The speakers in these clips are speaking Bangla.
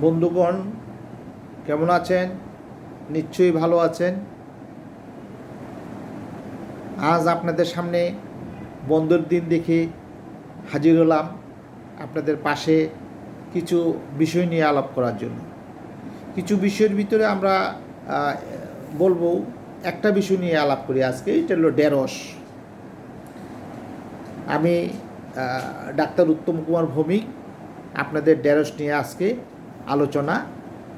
বন্ধুগণ, কেমন আছেন? নিশ্চয়ই ভালো আছেন। আজ আপনাদের সামনে বন্ধুর দিন দেখে হাজির হলাম আপনাদের পাশে কিছু বিষয় নিয়ে আলাপ করার জন্য। কিছু বিষয়ের ভিতরে আমরা বলবো, একটা বিষয় নিয়ে আলাপ করি আজকে। এটা হলো ঢেঁড়স। আমি ডাক্তার উত্তম কুমার ভৌমিক আপনাদের ঢেঁড়স নিয়ে আজকে আলোচনা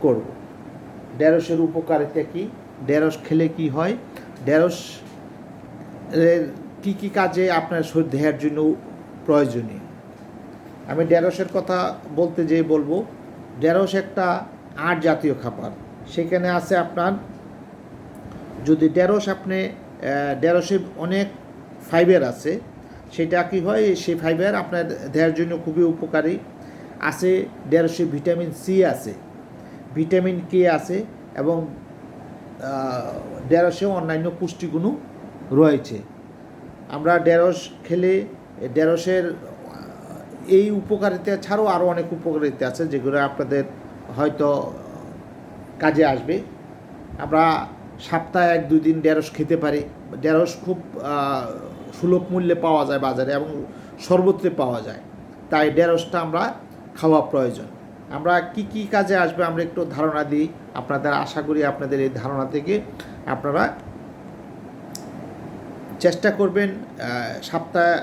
করব। ঢেঁড়সের উপকারিতা কী, ঢেঁড়স খেলে কি হয়, ঢেঁড়স কী কী কাজে আপনার দেহের জন্য প্রয়োজনীয়। আমি ঢেঁড়সের কথা বলতে যেয়ে বলবো, ঢেঁড়স একটা আঁশ জাতীয় খাবার। সেখানে আছে আপনার, যদি ঢেঁড়সে অনেক ফাইবার আছে, সেটা কি হয়, সেই ফাইবার আপনার দেহের জন্য খুবই উপকারী। আছে ঢেঁড়সে ভিটামিন সি আছে, ভিটামিন কে আছে, এবং ঢেঁড়সেও অন্যান্য পুষ্টিগুণও রয়েছে। আমরা ঢেঁড়স খেলে ঢেঁড়সের এই উপকারিতা ছাড়াও আরও অনেক উপকারিতা আছে, যেগুলো আপনাদের হয়তো কাজে আসবে। আমরা সপ্তাহে 1-2 দিন ঢেঁড়স খেতে পারি। ঢেঁড়স খুব সুলভ মূল্যে পাওয়া যায় বাজারে, এবং সর্বত্রে পাওয়া যায়। তাই ঢেঁড়সটা আমরা খাওয়া প্রয়োজন। আমরা কি কি কাজে আসবে আমরা একটু ধারণা দিই আপনাদের। আশা করি আপনাদের এই ধারণা থেকে আপনারা চেষ্টা করবেন সপ্তাহে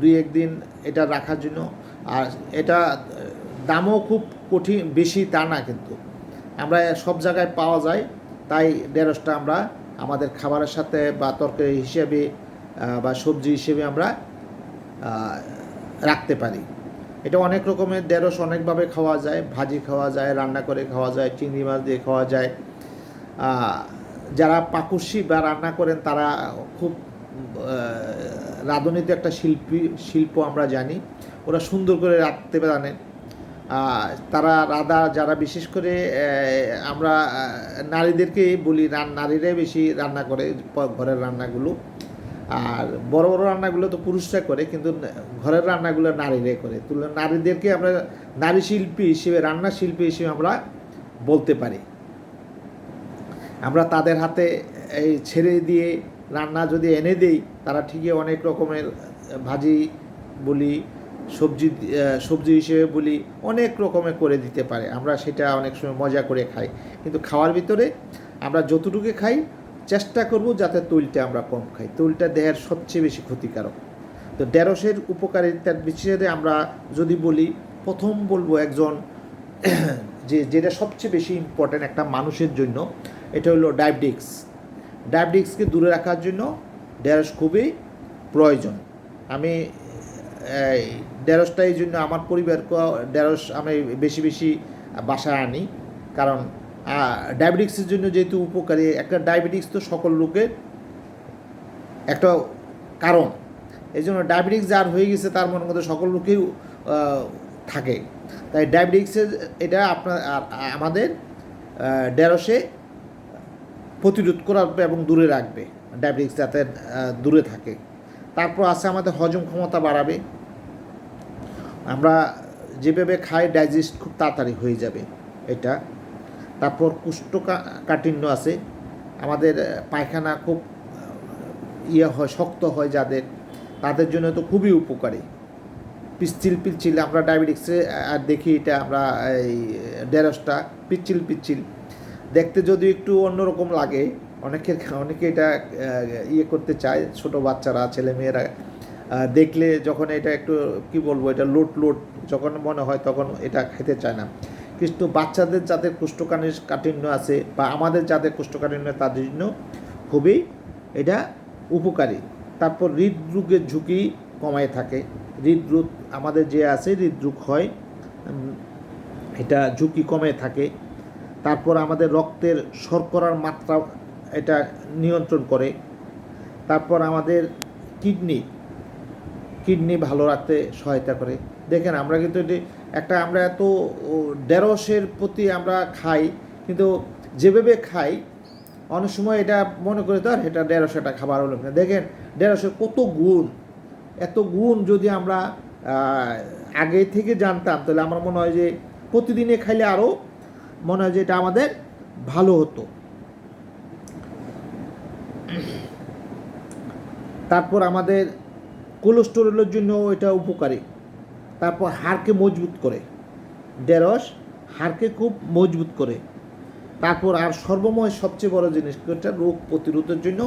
2-1 দিন এটা রাখার জন্য। আর এটা দামও খুব বেশি তা না, কিন্তু আমরা সব জায়গায় পাওয়া যায়। তাই ঢেঁড়সটা আমরা আমাদের খাবারের সাথে বা তরকারি হিসেবে বা সবজি হিসেবে আমরা রাখতে পারি। এটা অনেক রকমের ঢেঁড়স অনেকভাবে খাওয়া যায়। ভাজি খাওয়া যায়, রান্না করে খাওয়া যায়, চিংড়ি মাছ দিয়ে খাওয়া যায়। যারা পাকুশি বা রান্না করেন তারা খুব রাঁধুনিতে একটা শিল্প আমরা জানি, ওরা সুন্দর করে রাঁধতে জানেন। তারা যারা বিশেষ করে আমরা নারীদেরকেই বলি, নারীরাই বেশি রান্না করে ঘরের রান্নাগুলো। আর বড় বড় রান্নাগুলো তো পুরুষরা করে, কিন্তু ঘরের রান্নাগুলো নারীরাই করে। নারীদেরকে আমরা নারী শিল্পী হিসেবে, রান্না শিল্পী হিসেবে আমরা বলতে পারি। আমরা তাদের হাতে এই ছেড়ে দিয়ে রান্না যদি এনে দেই, তারা ঠিকই অনেক রকমের ভাজি বলি, সবজি হিসেবে বলি, অনেক রকমের করে দিতে পারে। আমরা সেটা অনেক সময় মজা করে খাই, কিন্তু খাওয়ার ভিতরে আমরা যতটুকু খাই চেষ্টা করব যাতে তৈলটা আমরা কম খাই। তৈলটা দেহের সবচেয়ে বেশি ক্ষতিকারক। তো ঢেঁড়সের উপকারিতার বিষয়ে আমরা যদি বলি, প্রথম বলবো একজন যেটা সবচেয়ে বেশি ইম্পর্ট্যান্ট একটা মানুষের জন্য, এটা হলো ডায়াবেটিক্সকে দূরে রাখার জন্য ঢেঁড়স খুবই প্রয়োজন। আমি ঢেঁড়সটা এই জন্য আমার পরিবারকে ঢেঁড়স আমি বেশি বেশি বাসায় আনি, কারণ ডায়াবেটিক্সের জন্য যেহেতু উপকারী। একটা ডায়াবেটিক্স তো সকল লোকের একটা কারণ। এই জন্য ডায়াবেটিক্স যার হয়ে গেছে তার মনের মধ্যে সকল লোকেই থাকে। তাই ডায়াবেটিক্সের এটা আমাদের ঢেঁড়সে প্রতিরোধ করাবে এবং দূরে রাখবে, ডায়াবেটিক্স যাতে দূরে থাকে। তারপর আছে আমাদের হজম ক্ষমতা বাড়াবে। আমরা যেভাবে খাই ডাইজেস্ট খুব তাড়াতাড়ি হয়ে যাবে এটা। তারপর কোষ্ঠকাঠিন্য আছে, আমাদের পায়খানা খুব হয়, শক্ত হয় তাদের জন্য তো খুবই উপকারী। পিচ্ছিল আমরা ডায়াবেটিক্সে দেখি, এটা আমরা এই ঢেঁড়সটা পিচ্ছিল দেখতে যদি একটু অন্যরকম লাগে, অনেকে এটা করতে চায়। ছোটো বাচ্চারা, ছেলেমেয়েরা দেখলে যখন এটা একটু কি বলবো, এটা লোট যখন মনে হয় তখন এটা খেতে চায় না। কিন্তু বাচ্চাদের যাদের কোষ্ঠকাঠিন্য আছে বা আমাদের যাদের কোষ্ঠকাঠিন্য, তাদের জন্য খুবই এটা উপকারী। তারপর হৃদরোগের ঝুঁকি কমায় থাকে। হৃদরোগ আমাদের যে আছে, হৃদরোগ হয়, এটা ঝুঁকি কমে থাকে। তারপর আমাদের রক্তের শর্করার মাত্রা এটা নিয়ন্ত্রণ করে। তারপর আমাদের কিডনি ভালো রাখতে সহায়তা করে। দেখেন, আমরা কিন্তু আমরা এত ঢেঁড়সের প্রতি আমরা খাই, কিন্তু যেভাবে খাই অনেক সময় এটা মনে করে তো আর এটা ঢেঁড়স একটা খাবার হলো না। দেখেন ঢেঁড়সের এত গুণ যদি আমরা আগে থেকে জানতাম, তাহলে আমার মনে হয় যে প্রতিদিনে খাইলে আরও মনে হয় যে এটা আমাদের ভালো হতো। তারপর আমাদের কোলেস্টেরলের জন্য এটা উপকারী। তারপর হাড়কে মজবুত করে, ঢেঁড়স হাড়কে খুব মজবুত করে। তারপর আর সর্বময় সবচেয়ে বড় জিনিস এটা রোগ প্রতিরোধের জন্য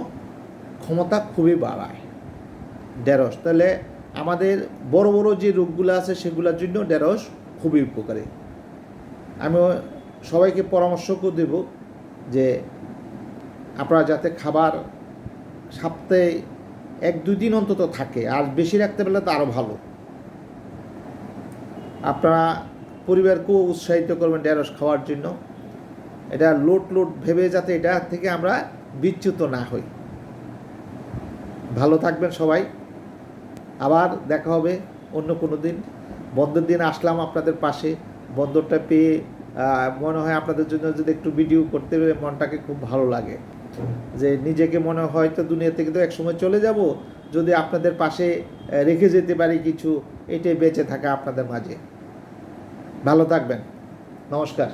ক্ষমতা খুবই বাড়ায় ঢেঁড়স। তাহলে আমাদের বড় বড় যে রোগগুলো আছে সেগুলোর জন্য ঢেঁড়স খুবই উপকারী। আমি সবাইকে পরামর্শ দেব যে আপনারা যাতে খাবার সপ্তাহে 1-2 দিন অন্তত থাকে, আর বেশি রাখতে পারলে তো আরও ভালো। আপনারা পরিবারকেও উৎসাহিত করবেন ঢেঁড়স খাওয়ার জন্য। এটা লোট ভেবে যাতে এটা থেকে আমরা বিচ্যুত না হই। ভালো থাকবেন সবাই, আবার দেখা হবে অন্য কোনো দিন। বন্ধের দিন আসলাম আপনাদের পাশে, বন্ধটা পেয়ে মনে হয় আপনাদের জন্য যদি একটু ভিডিও করতে পেরে মনটাকে খুব ভালো লাগে, যে নিজেকে মনে হয় তো দুনিয়া থেকে তো একসময় চলে যাব, যদি আপনাদের পাশে রেখে যেতে পারি কিছু, এটাই বেঁচে থাকা আপনাদের মাঝে। ভালো থাকবেন, নমস্কার।